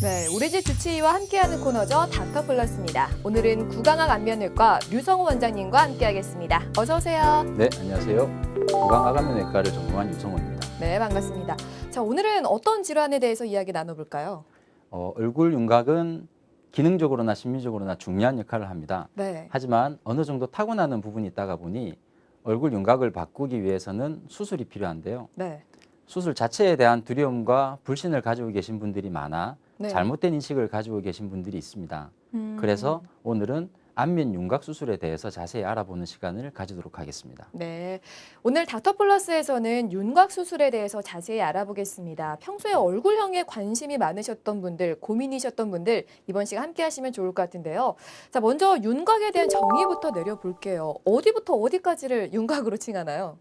네, 우리 집 주치의와 함께하는 코너죠. 닥터플러스입니다. 오늘은 구강학 안면외과 류성호 원장님과 함께하겠습니다. 어서 오세요. 네, 안녕하세요. 구강암면외과를 전공한 유성호입니다. 네, 반갑습니다. 자, 오늘은 어떤 질환에 대해서 이야기 나눠볼까요? 얼굴 윤곽은 기능적으로나 심리적으로나 중요한 역할을 합니다. 네. 하지만 어느 정도 타고나는 부분이 있다가 보니 얼굴 윤곽을 바꾸기 위해서는 수술이 필요한데요. 네. 수술 자체에 대한 두려움과 불신을 가지고 계신 분들이 많아 네. 잘못된 인식을 가지고 계신 분들이 있습니다. 그래서 오늘은 안면 윤곽 수술에 대해서 자세히 알아보는 시간을 가지도록 하겠습니다. 네, 오늘 닥터플러스에서는 윤곽 수술에 대해서 자세히 알아보겠습니다. 평소에 얼굴형에 관심이 많으셨던 분들, 고민이셨던 분들 이번 시간 함께 하시면 좋을 것 같은데요. 자, 먼저 윤곽에 대한 정의부터 내려볼게요. 어디부터 어디까지를 윤곽으로 칭하나요?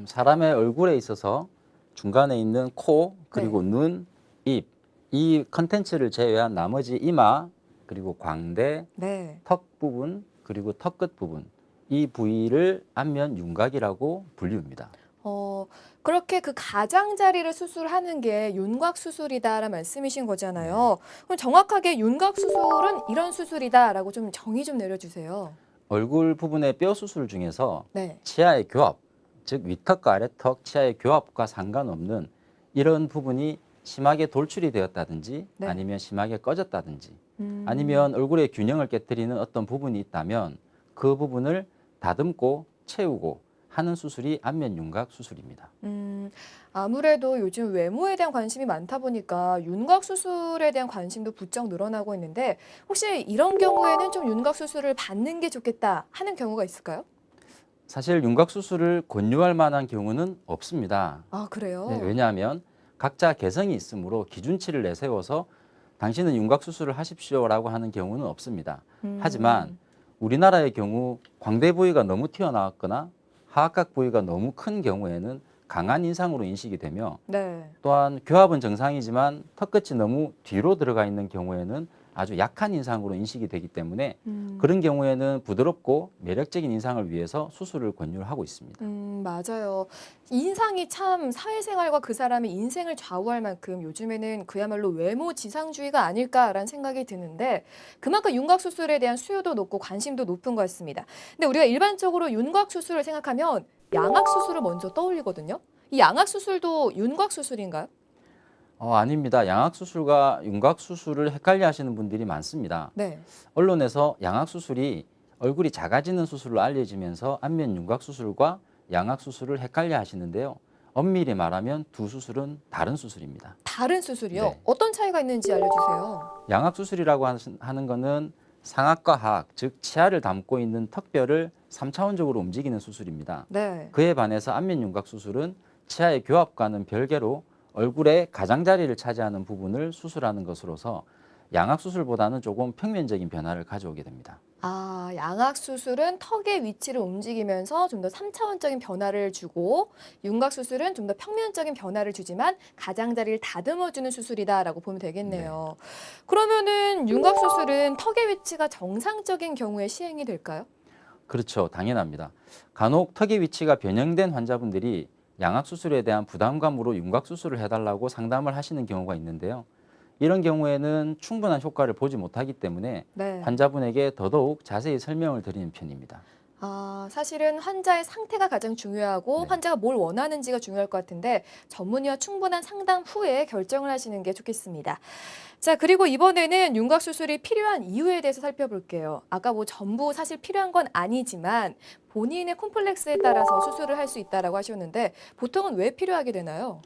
사람의 얼굴에 있어서 중간에 있는 코, 그리고 눈, 입, 이 컨텐츠를 제외한 나머지 이마, 그리고 광대, 네. 턱 부분, 그리고 턱 끝 부분, 이 부위를 안면 윤곽이라고 불리웁니다. 그렇게 그 가장자리를 수술하는 게 윤곽 수술이다라는 말씀이신 거잖아요. 그럼 정확하게 윤곽 수술은 이런 수술이다라고 좀 정의 좀 내려주세요. 얼굴 부분의 뼈 수술 중에서 네. 치아의 교합, 즉 위턱과 아래턱, 치아의 교합과 상관없는 이런 부분이 심하게 돌출이 되었다든지 네. 아니면 심하게 꺼졌다든지 아니면 얼굴의 균형을 깨뜨리는 어떤 부분이 있다면 그 부분을 다듬고 채우고 하는 수술이 안면 윤곽 수술입니다. 아무래도 요즘 외모에 대한 관심이 많다 보니까 윤곽 수술에 대한 관심도 부쩍 늘어나고 있는데 혹시 이런 경우에는 좀 윤곽 수술을 받는 게 좋겠다 하는 경우가 있을까요? 사실 윤곽 수술을 권유할 만한 경우는 없습니다. 아, 그래요? 네, 왜냐하면 각자 개성이 있으므로 기준치를 내세워서 당신은 윤곽 수술을 하십시오라고 하는 경우는 없습니다. 하지만 우리나라의 경우 광대 부위가 너무 튀어나왔거나 하악각 부위가 너무 큰 경우에는 강한 인상으로 인식이 되며 네. 또한 교합은 정상이지만 턱끝이 너무 뒤로 들어가 있는 경우에는 아주 약한 인상으로 인식이 되기 때문에 그런 경우에는 부드럽고 매력적인 인상을 위해서 수술을 권유를 하고 있습니다. 맞아요. 인상이 참 사회생활과 그 사람의 인생을 좌우할 만큼 요즘에는 그야말로 외모 지상주의가 아닐까라는 생각이 드는데 그만큼 윤곽 수술에 대한 수요도 높고 관심도 높은 것 같습니다. 근데 우리가 일반적으로 윤곽 수술을 생각하면 양악 수술을 먼저 떠올리거든요. 이 양악 수술도 윤곽 수술인가요? 아닙니다. 양악 수술과 윤곽 수술을 헷갈려 하시는 분들이 많습니다. 네. 언론에서 양악 수술이 얼굴이 작아지는 수술로 알려지면서 안면 윤곽 수술과 양악 수술을 헷갈려 하시는데요. 엄밀히 말하면 두 수술은 다른 수술입니다. 다른 수술이요? 네. 어떤 차이가 있는지 알려주세요. 양악 수술이라고 하는 것은 상악과 하악, 즉 치아를 담고 있는 턱뼈를 3차원적으로 움직이는 수술입니다. 네. 그에 반해서 안면 윤곽 수술은 치아의 교합과는 별개로 얼굴의 가장자리를 차지하는 부분을 수술하는 것으로서 양악 수술보다는 조금 평면적인 변화를 가져오게 됩니다. 아, 양악 수술은 턱의 위치를 움직이면서 좀 더 3차원적인 변화를 주고 윤곽 수술은 좀 더 평면적인 변화를 주지만 가장자리를 다듬어주는 수술이다라고 보면 되겠네요. 그러면은 윤곽 수술은 턱의 위치가 정상적인 경우에 시행이 될까요? 그렇죠. 당연합니다. 간혹 턱의 위치가 변형된 환자분들이 양악 수술에 대한 부담감으로 윤곽 수술을 해달라고 상담을 하시는 경우가 있는데요. 이런 경우에는 충분한 효과를 보지 못하기 때문에 네. 환자분에게 더더욱 자세히 설명을 드리는 편입니다. 아, 사실은 환자의 상태가 가장 중요하고 네. 환자가 뭘 원하는지가 중요할 것 같은데 전문의와 충분한 상담 후에 결정을 하시는 게 좋겠습니다. 자, 그리고 이번에는 윤곽 수술이 필요한 이유에 대해서 살펴볼게요. 아까 뭐 전부 사실 필요한 건 아니지만 본인의 콤플렉스에 따라서 수술을 할 수 있다라고 하셨는데 보통은 왜 필요하게 되나요?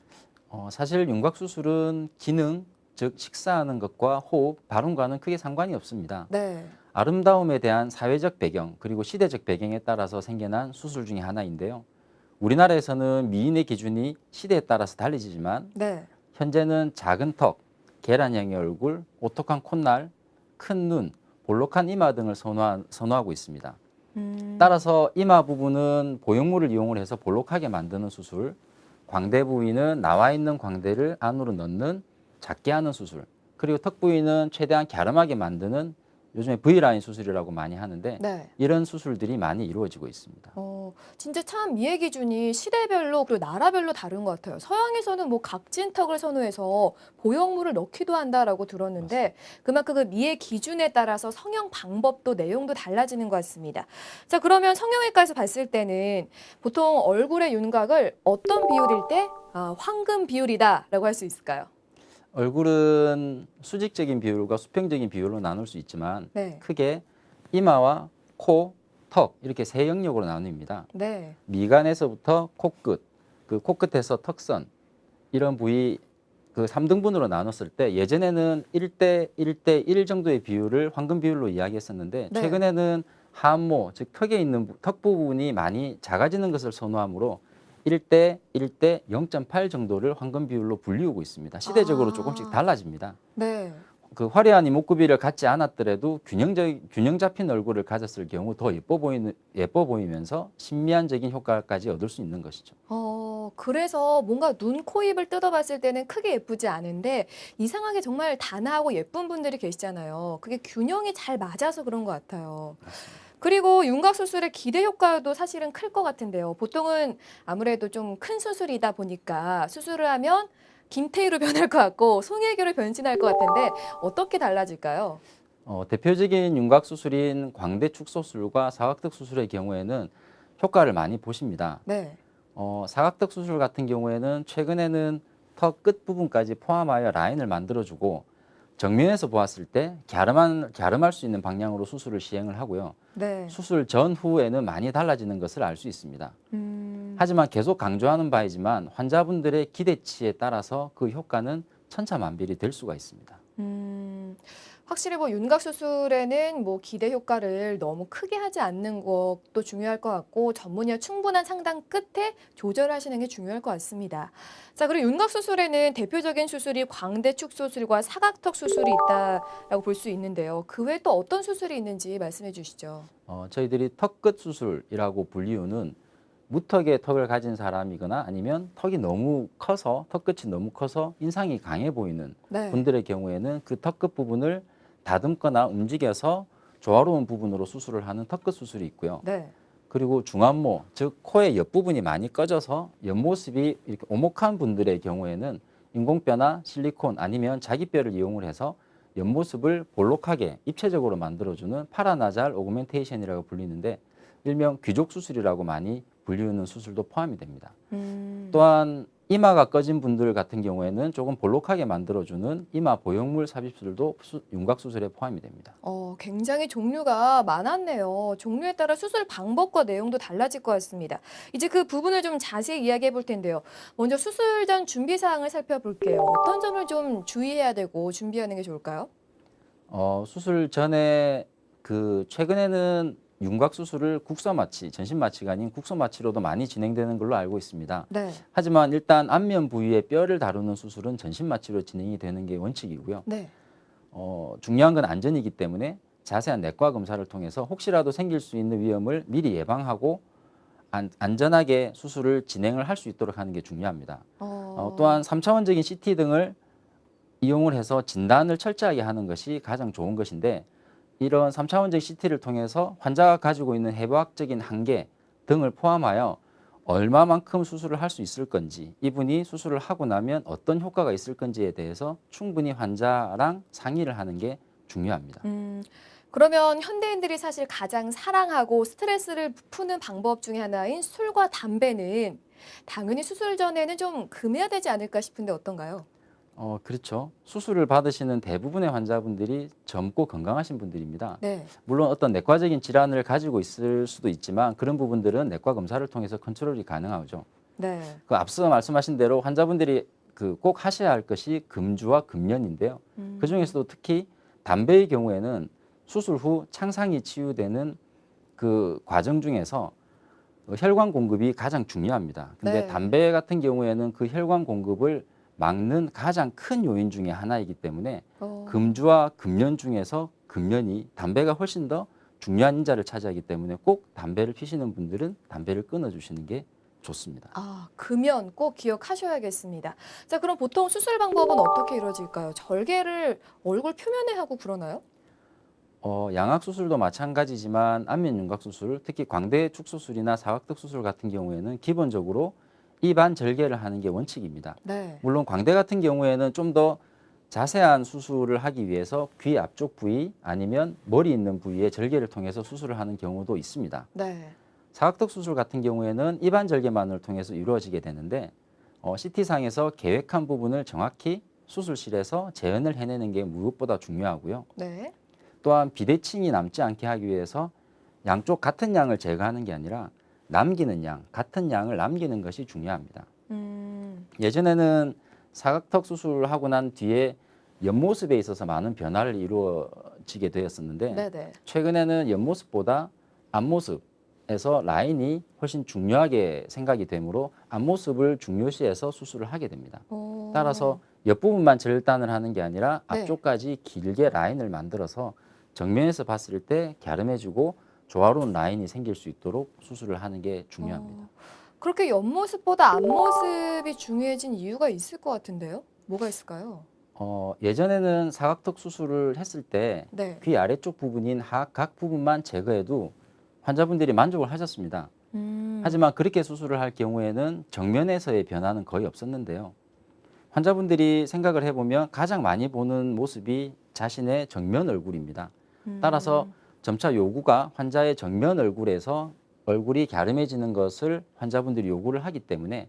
사실 윤곽 수술은 기능, 즉 식사하는 것과 호흡, 발음과는 크게 상관이 없습니다. 네. 아름다움에 대한 사회적 배경 그리고 시대적 배경에 따라서 생겨난 수술 중에 하나인데요. 우리나라에서는 미인의 기준이 시대에 따라서 달라지지만 네. 현재는 작은 턱, 계란형의 얼굴, 오똑한 콧날, 큰 눈, 볼록한 이마 등을 선호하고 있습니다. 따라서 이마 부분은 보형물을 이용을 해서 볼록하게 만드는 수술, 광대 부위는 나와 있는 광대를 안으로 넣는 작게 하는 수술, 그리고 턱 부위는 최대한 갸름하게 만드는 요즘에 V라인 수술이라고 많이 하는데 네. 이런 수술들이 많이 이루어지고 있습니다. 진짜 참 미의 기준이 시대별로 그리고 나라별로 다른 것 같아요. 서양에서는 뭐 각진 턱을 선호해서 보형물을 넣기도 한다라고 들었는데 그만큼 그 미의 기준에 따라서 성형 방법도 내용도 달라지는 것 같습니다. 자, 그러면 성형외과에서 봤을 때는 보통 얼굴의 윤곽을 어떤 비율일 때 황금 비율이다라고 할 수 있을까요? 얼굴은 수직적인 비율과 수평적인 비율로 나눌 수 있지만 네. 크게 이마와 코, 턱 이렇게 세 영역으로 나뉩니다. 네. 미간에서부터 코끝, 그 코끝에서 턱선 이런 부위 그 3등분으로 나눴을 때 예전에는 1대 1대 1 정도의 비율을 황금 비율로 이야기했었는데 네. 최근에는 하안모, 즉 턱에 있는 턱 부분이 많이 작아지는 것을 선호하므로 1대 1대 0.8 정도를 황금 비율로 불리우고 있습니다. 시대적으로 조금씩 달라집니다. 네. 그 화려한 이목구비를 갖지 않았더라도 균형 잡힌 얼굴을 가졌을 경우 더 예뻐 보이면서 신미한적인 효과까지 얻을 수 있는 것이죠. 그래서 뭔가 눈, 코, 입을 뜯어봤을 때는 크게 예쁘지 않은데 이상하게 정말 단아하고 예쁜 분들이 계시잖아요. 그게 균형이 잘 맞아서 그런 것 같아요. 그리고 윤곽 수술의 기대 효과도 사실은 클 것 같은데요. 보통은 아무래도 좀 큰 수술이다 보니까 수술을 하면 김태희로 변할 것 같고 송혜교로 변신할 것 같은데 어떻게 달라질까요? 대표적인 윤곽 수술인 광대 축소술과 사각턱 수술의 경우에는 효과를 많이 보십니다. 네. 사각턱 수술 같은 경우에는 최근에는 턱 끝 부분까지 포함하여 라인을 만들어주고 정면에서 보았을 때 갸름할 수 있는 방향으로 수술을 시행을 하고요. 네. 수술 전후에는 많이 달라지는 것을 알 수 있습니다. 하지만 계속 강조하는 바이지만 환자분들의 기대치에 따라서 그 효과는 천차만별이 될 수가 있습니다. 음, 확실히 뭐 윤곽 수술에는 뭐 기대 효과를 너무 크게 하지 않는 것도 중요할 것 같고 전문의와 충분한 상담 끝에 조절하시는 게 중요할 것 같습니다. 자, 그리고 윤곽 수술에는 대표적인 수술이 광대축 수술과 사각턱 수술이 있다라고 볼 수 있는데요. 그 외에 또 어떤 수술이 있는지 말씀해 주시죠. 저희들이 턱끝 수술이라고 불리우는 무턱의 턱을 가진 사람이거나 아니면 턱이 너무 커서 턱끝이 너무 커서 인상이 강해 보이는 네. 분들의 경우에는 그 턱끝 부분을 다듬거나 움직여서 조화로운 부분으로 수술을 하는 턱끝 수술이 있고요. 네. 그리고 중안모, 즉 코의 옆부분이 많이 꺼져서 옆모습이 이렇게 오목한 분들의 경우에는 인공뼈나 실리콘 아니면 자기뼈를 이용을 해서 옆모습을 볼록하게 입체적으로 만들어주는 파라나잘 오그멘테이션이라고 불리는데 일명 귀족 수술이라고 많이 불리우는 수술도 포함이 됩니다. 또한 이마가 꺼진 분들 같은 경우에는 조금 볼록하게 만들어주는 이마 보형물 삽입술도 윤곽 수술에 포함이 됩니다. 굉장히 종류가 많았네요. 종류에 따라 수술 방법과 내용도 달라질 것 같습니다. 이제 그 부분을 좀 자세히 이야기해 볼 텐데요. 먼저 수술 전 준비 사항을 살펴볼게요. 어떤 점을 좀 주의해야 되고 준비하는 게 좋을까요? 수술 전에 최근에는 윤곽 수술을 국소 마취, 전신 마취가 아닌 국소 마취로도 많이 진행되는 걸로 알고 있습니다. 네. 하지만 일단 안면 부위의 뼈를 다루는 수술은 전신 마취로 진행이 되는 게 원칙이고요. 네. 중요한 건 안전이기 때문에 자세한 내과 검사를 통해서 혹시라도 생길 수 있는 위험을 미리 예방하고 안전하게 수술을 진행을 할 수 있도록 하는 게 중요합니다. 또한 3차원적인 CT 등을 이용을 해서 진단을 철저하게 하는 것이 가장 좋은 것인데 이런 3차원적 CT를 통해서 환자가 가지고 있는 해부학적인 한계 등을 포함하여 얼마만큼 수술을 할 수 있을 건지 이분이 수술을 하고 나면 어떤 효과가 있을 건지에 대해서 충분히 환자랑 상의를 하는 게 중요합니다. 그러면 현대인들이 사실 가장 사랑하고 스트레스를 푸는 방법 중에 하나인 술과 담배는 당연히 수술 전에는 좀 금해야 되지 않을까 싶은데 어떤가요? 그렇죠. 수술을 받으시는 대부분의 환자분들이 젊고 건강하신 분들입니다. 네. 물론 어떤 내과적인 질환을 가지고 있을 수도 있지만 그런 부분들은 내과 검사를 통해서 컨트롤이 가능하죠. 네. 앞서 말씀하신 대로 환자분들이 꼭 하셔야 할 것이 금주와 금연인데요. 그 중에서도 특히 담배의 경우에는 수술 후 창상이 치유되는 그 과정 중에서 혈관 공급이 가장 중요합니다. 근데 네. 담배 같은 경우에는 그 혈관 공급을 막는 가장 큰 요인 중에 하나이기 때문에 금주와 금연 중에서 금연이 담배가 훨씬 더 중요한 인자를 차지하기 때문에 꼭 담배를 피시는 분들은 담배를 끊어주시는 게 좋습니다. 금연 꼭 기억하셔야겠습니다. 자, 그럼 보통 수술 방법은 어떻게 이루어질까요? 절개를 얼굴 표면에 하고 그러나요? 양악 수술도 마찬가지지만 안면 윤곽 수술, 특히 광대 축 수술이나 사각턱 수술 같은 경우에는 기본적으로 입안 절개를 하는 게 원칙입니다. 네. 물론 광대 같은 경우에는 좀 더 자세한 수술을 하기 위해서 귀 앞쪽 부위 아니면 머리 있는 부위에 절개를 통해서 수술을 하는 경우도 있습니다. 네. 사각턱 수술 같은 경우에는 입안 절개만을 통해서 이루어지게 되는데 CT상에서 계획한 부분을 정확히 수술실에서 재현을 해내는 게 무엇보다 중요하고요. 네. 또한 비대칭이 남지 않게 하기 위해서 양쪽 같은 양을 제거하는 게 아니라 남기는 양, 같은 양을 남기는 것이 중요합니다. 예전에는 사각턱 수술을 하고 난 뒤에 옆모습에 있어서 많은 변화를 이루어지게 되었었는데 네네. 최근에는 옆모습보다 앞모습에서 라인이 훨씬 중요하게 생각이 되므로 앞모습을 중요시해서 수술을 하게 됩니다. 오. 따라서 옆부분만 절단을 하는 게 아니라 네. 앞쪽까지 길게 라인을 만들어서 정면에서 봤을 때 갸름해지고 조화로운 라인이 생길 수 있도록 수술을 하는 게 중요합니다. 그렇게 옆모습보다 앞모습이 중요해진 이유가 있을 것 같은데요? 뭐가 있을까요? 예전에는 사각턱 수술을 했을 때 네. 귀 아래쪽 부분인 하각 부분만 제거해도 환자분들이 만족을 하셨습니다. 하지만 그렇게 수술을 할 경우에는 정면에서의 변화는 거의 없었는데요. 환자분들이 생각을 해보면 가장 많이 보는 모습이 자신의 정면 얼굴입니다. 따라서 점차 요구가 환자의 정면 얼굴에서 얼굴이 갸름해지는 것을 환자분들이 요구를 하기 때문에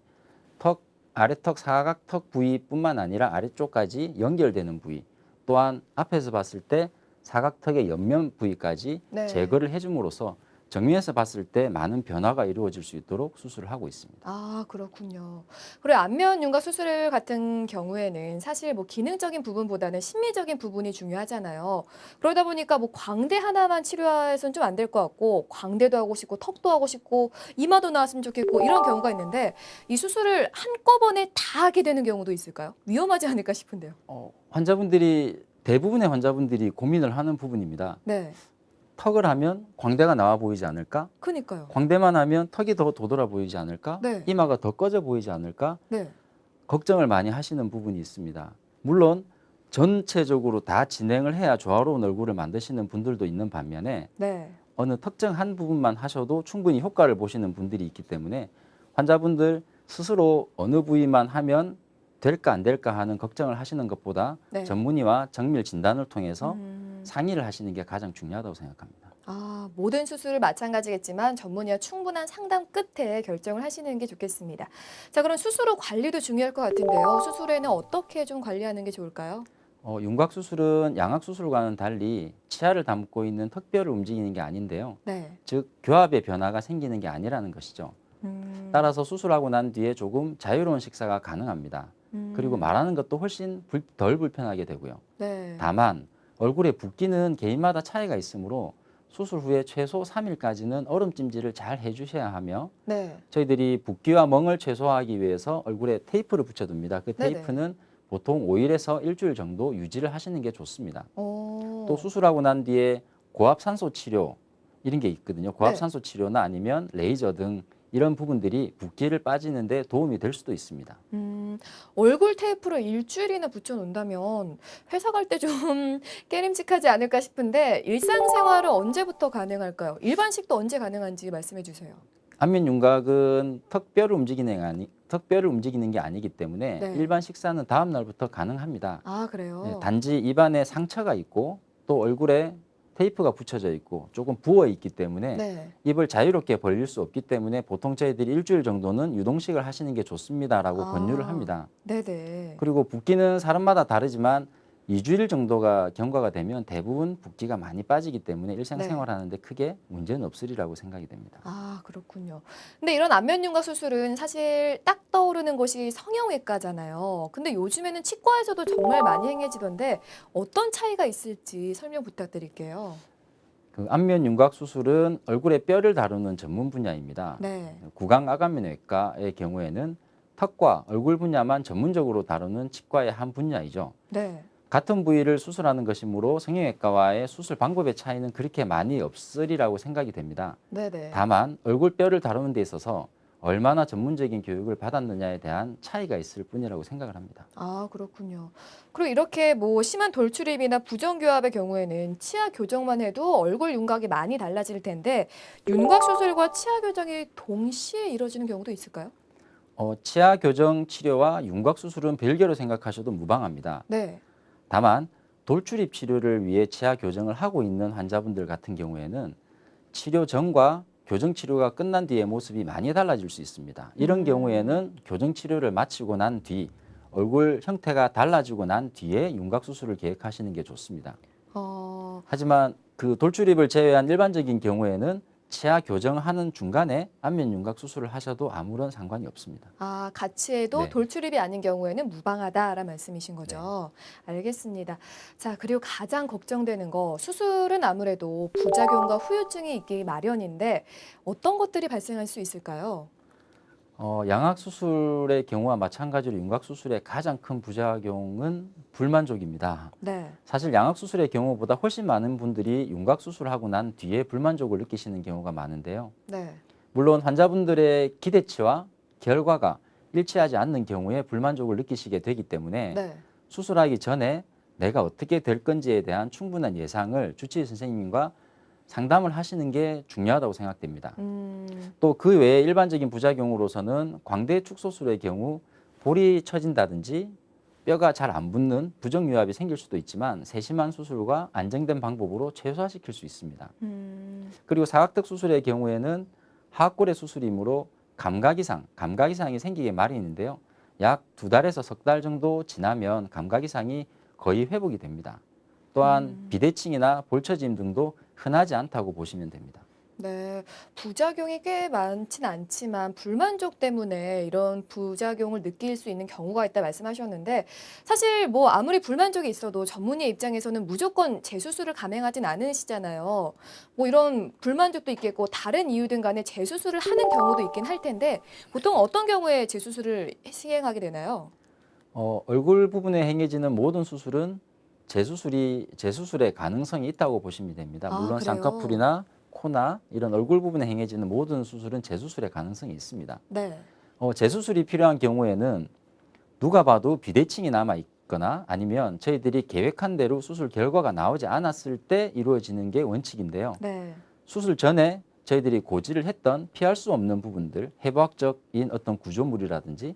아래턱 사각턱 부위뿐만 아니라 아래쪽까지 연결되는 부위, 또한 앞에서 봤을 때 사각턱의 옆면 부위까지 네. 제거를 해줌으로써 정면에서 봤을 때 많은 변화가 이루어질 수 있도록 수술을 하고 있습니다. 아, 그렇군요. 그리고 안면 윤곽 수술 같은 경우에는 사실 뭐 기능적인 부분보다는 심미적인 부분이 중요하잖아요. 그러다 보니까 뭐 광대 하나만 치료해서는 좀 안 될 것 같고 광대도 하고 싶고 턱도 하고 싶고 이마도 나왔으면 좋겠고 이런 경우가 있는데 이 수술을 한꺼번에 다 하게 되는 경우도 있을까요? 위험하지 않을까 싶은데요. 대부분의 환자분들이 고민을 하는 부분입니다. 네. 턱을 하면 광대가 나와 보이지 않을까? 그니까요. 광대만 하면 턱이 더 도돌아 보이지 않을까? 네. 이마가 더 꺼져 보이지 않을까? 네. 걱정을 많이 하시는 부분이 있습니다. 물론 전체적으로 다 진행을 해야 조화로운 얼굴을 만드시는 분들도 있는 반면에 네. 어느 특정 한 부분만 하셔도 충분히 효과를 보시는 분들이 있기 때문에 환자분들 스스로 어느 부위만 하면 될까 안 될까 하는 걱정을 하시는 것보다 네. 전문의와 정밀 진단을 통해서 상의를 하시는 게 가장 중요하다고 생각합니다. 아, 모든 수술을 마찬가지겠지만 전문의와 충분한 상담 끝에 결정을 하시는 게 좋겠습니다. 자, 그럼 수술 후 관리도 중요할 것 같은데요. 수술 후에는 어떻게 좀 관리하는 게 좋을까요? 윤곽 수술은 양악 수술과는 달리 치아를 담고 있는 턱뼈를 움직이는 게 아닌데요. 네. 즉 교합의 변화가 생기는 게 아니라는 것이죠. 따라서 수술하고 난 뒤에 조금 자유로운 식사가 가능합니다. 그리고 말하는 것도 훨씬 덜 불편하게 되고요. 네. 다만 얼굴에 붓기는 개인마다 차이가 있으므로 수술 후에 최소 3일까지는 얼음찜질을 잘 해주셔야 하며 네. 저희들이 붓기와 멍을 최소화하기 위해서 얼굴에 테이프를 붙여둡니다. 그 네네. 테이프는 보통 5일에서 일주일 정도 유지를 하시는 게 좋습니다. 오. 또 수술하고 난 뒤에 고압산소 치료 이런 게 있거든요. 네. 고압산소 치료나 아니면 레이저 등 이런 부분들이 붓기를 빠지는데 도움이 될 수도 있습니다. 얼굴 테이프를 일주일이나 붙여놓는다면 회사 갈 때 좀 깨림칙하지 않을까 싶은데 일상생활은 언제부터 가능할까요? 일반식도 언제 가능한지 말씀해 주세요. 안면 윤곽은 턱뼈를 움직이는 게 아니기 때문에 네. 일반 식사는 다음 날부터 가능합니다. 아, 그래요? 네, 단지 입안에 상처가 있고 또 얼굴에 테이프가 붙여져 있고 조금 부어 있기 때문에 네. 입을 자유롭게 벌릴 수 없기 때문에 보통 저희들이 일주일 정도는 유동식을 하시는 게 좋습니다라고 아. 권유를 합니다. 네네. 그리고 붓기는 사람마다 다르지만 2주일 정도가 경과가 되면 대부분 붓기가 많이 빠지기 때문에 일상생활하는데 크게 문제는 없으리라고 생각이 됩니다. 아, 그렇군요. 근데 이런 안면 윤곽 수술은 사실 딱 떠오르는 곳이 성형외과잖아요. 근데 요즘에는 치과에서도 정말 많이 행해지던데 어떤 차이가 있을지 설명 부탁드릴게요. 그 안면 윤곽 수술은 얼굴의 뼈를 다루는 전문 분야입니다. 네. 구강암면외과의 경우에는 턱과 얼굴 분야만 전문적으로 다루는 치과의 한 분야이죠. 네. 같은 부위를 수술하는 것이므로 성형외과와의 수술 방법의 차이는 그렇게 많이 없으리라고 생각이 됩니다. 네네. 다만 얼굴뼈를 다루는 데 있어서 얼마나 전문적인 교육을 받았느냐에 대한 차이가 있을 뿐이라고 생각을 합니다. 아, 그렇군요. 그리고 이렇게 뭐 심한 돌출입이나 부정교합의 경우에는 치아 교정만 해도 얼굴 윤곽이 많이 달라질 텐데 윤곽 수술과 치아 교정이 동시에 이루어지는 경우도 있을까요? 치아 교정 치료와 윤곽 수술은 별개로 생각하셔도 무방합니다. 네. 다만 돌출입 치료를 위해 치아 교정을 하고 있는 환자분들 같은 경우에는 치료 전과 교정 치료가 끝난 뒤의 모습이 많이 달라질 수 있습니다. 이런 경우에는 교정 치료를 마치고 난 뒤 얼굴 형태가 달라지고 난 뒤에 윤곽 수술을 계획하시는 게 좋습니다. 하지만 그 돌출입을 제외한 일반적인 경우에는 치아 교정하는 중간에 안면 윤곽 수술을 하셔도 아무런 상관이 없습니다. 아, 같이 해도 네. 돌출입이 아닌 경우에는 무방하다라는 말씀이신 거죠. 알겠습니다. 자, 그리고 가장 걱정되는 거 수술은 아무래도 부작용과 후유증이 있기 마련인데 어떤 것들이 발생할 수 있을까요? 양악 수술의 경우와 마찬가지로 윤곽 수술의 가장 큰 부작용은 불만족입니다. 네. 사실 양악 수술의 경우보다 훨씬 많은 분들이 윤곽 수술하고 난 뒤에 불만족을 느끼시는 경우가 많은데요. 네. 물론 환자분들의 기대치와 결과가 일치하지 않는 경우에 불만족을 느끼시게 되기 때문에 네. 수술하기 전에 내가 어떻게 될 건지에 대한 충분한 예상을 주치의 선생님과 상담을 하시는 게 중요하다고 생각됩니다. 또 그 외에 일반적인 부작용으로서는 광대 축소술의 경우 볼이 처진다든지 뼈가 잘 안 붙는 부정유합이 생길 수도 있지만 세심한 수술과 안정된 방법으로 최소화시킬 수 있습니다. 그리고 사각턱 수술의 경우에는 하악골의 수술이므로 감각 이상이 생기게 마련인데요. 약 2달에서 3달 정도 지나면 감각 이상이 거의 회복이 됩니다. 또한 비대칭이나 볼처짐 등도 흔하지 않다고 보시면 됩니다. 네, 부작용이 꽤 많진 않지만 불만족 때문에 이런 부작용을 느낄 수 있는 경우가 있다 말씀하셨는데 사실 뭐 아무리 불만족이 있어도 전문의 입장에서는 무조건 재수술을 감행하진 않으시잖아요. 뭐 이런 불만족도 있겠고 다른 이유든 간에 재수술을 하는 경우도 있긴 할 텐데 보통 어떤 경우에 재수술을 시행하게 되나요? 얼굴 부분에 행해지는 모든 수술은 재수술의 가능성이 있다고 보시면 됩니다. 아, 물론 그래요? 쌍꺼풀이나 코나 이런 얼굴 부분에 행해지는 모든 수술은 재수술의 가능성이 있습니다. 네. 재수술이 필요한 경우에는 누가 봐도 비대칭이 남아 있거나 아니면 저희들이 계획한 대로 수술 결과가 나오지 않았을 때 이루어지는 게 원칙인데요. 네. 수술 전에 저희들이 고지를 했던 피할 수 없는 부분들, 해부학적인 어떤 구조물이라든지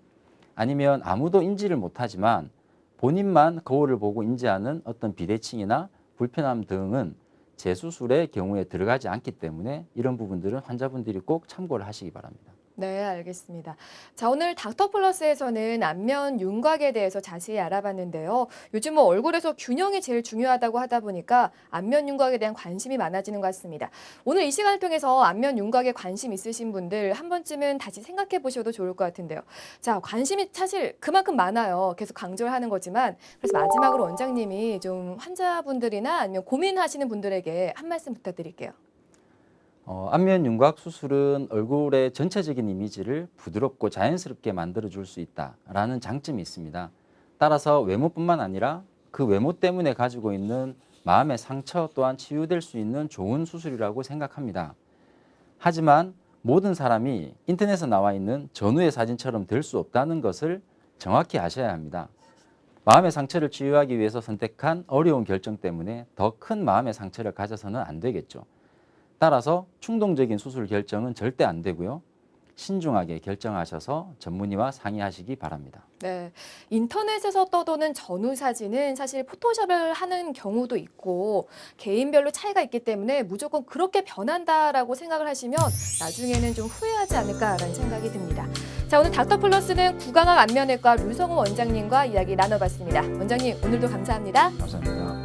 아니면 아무도 인지를 못하지만 본인만 거울을 보고 인지하는 어떤 비대칭이나 불편함 등은 재수술의 경우에 들어가지 않기 때문에 이런 부분들은 환자분들이 꼭 참고를 하시기 바랍니다. 네, 알겠습니다. 자, 오늘 닥터플러스에서는 안면 윤곽에 대해서 자세히 알아봤는데요. 요즘 뭐 얼굴에서 균형이 제일 중요하다고 하다 보니까 안면 윤곽에 대한 관심이 많아지는 것 같습니다. 오늘 이 시간을 통해서 안면 윤곽에 관심 있으신 분들 한 번쯤은 다시 생각해 보셔도 좋을 것 같은데요. 자, 관심이 사실 그만큼 많아요. 계속 강조를 하는 거지만 그래서 마지막으로 원장님이 좀 환자분들이나 아니면 고민하시는 분들에게 한 말씀 부탁드릴게요. 안면 윤곽 수술은 얼굴의 전체적인 이미지를 부드럽고 자연스럽게 만들어줄 수 있다라는 장점이 있습니다. 따라서 외모뿐만 아니라 그 외모 때문에 가지고 있는 마음의 상처 또한 치유될 수 있는 좋은 수술이라고 생각합니다. 하지만 모든 사람이 인터넷에 나와 있는 전후의 사진처럼 될 수 없다는 것을 정확히 아셔야 합니다. 마음의 상처를 치유하기 위해서 선택한 어려운 결정 때문에 더 큰 마음의 상처를 가져서는 안 되겠죠. 따라서 충동적인 수술 결정은 절대 안 되고요. 신중하게 결정하셔서 전문의와 상의하시기 바랍니다. 네, 인터넷에서 떠도는 전후 사진은 사실 포토샵을 하는 경우도 있고 개인별로 차이가 있기 때문에 무조건 그렇게 변한다라고 생각을 하시면 나중에는 좀 후회하지 않을까라는 생각이 듭니다. 자, 오늘 닥터플러스는 구강학 안면외과 류성우 원장님과 이야기 나눠봤습니다. 원장님, 오늘도 감사합니다. 감사합니다.